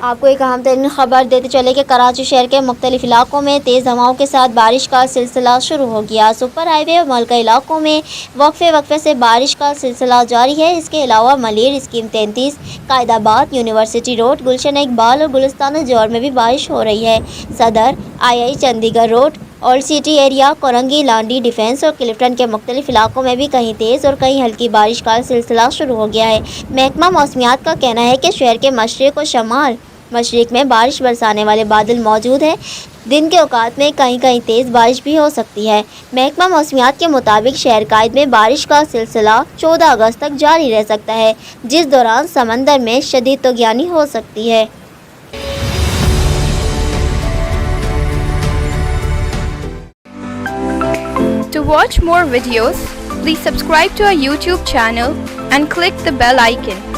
آپ کو ایک اہم ترین خبر دیتے چلے کہ کراچی شہر کے مختلف علاقوں میں تیز ہواؤں کے ساتھ بارش کا سلسلہ شروع ہو گیا۔ سپر ہائی وے اور ملکہ علاقوں میں وقفے سے بارش کا سلسلہ جاری ہے۔ اس کے علاوہ ملیر اسکیم 33، قائد آباد، یونیورسٹی روڈ، گلشن اقبال اور گلستان جوہر میں بھی بارش ہو رہی ہے۔ صدر آئی چندی گڑھ road, old city area, Korangi, Landhi, defence اور کلفٹن کے مختلف علاقوں میں بھی کہیں تیز اور کہیں ہلکی بارش کا سلسلہ شروع ہو گیا ہے۔ محکمہ موسمیات کا کہنا ہے کہ شہر کے مشرق و شمال مشرق میں بارش برسانے والے بادل موجود ہیں۔ دن کے اوقات میں کہیں تیز بارش بھی ہو سکتی ہے۔ محکمہ موسمیات کے مطابق شہر قائد میں بارش کا سلسلہ 14 اگست تک جاری رہ سکتا ہے، جس دوران سمندر میں شدید طوفانی ہو سکتی ہے۔ To watch more videos, please subscribe to our YouTube channel and click the bell icon.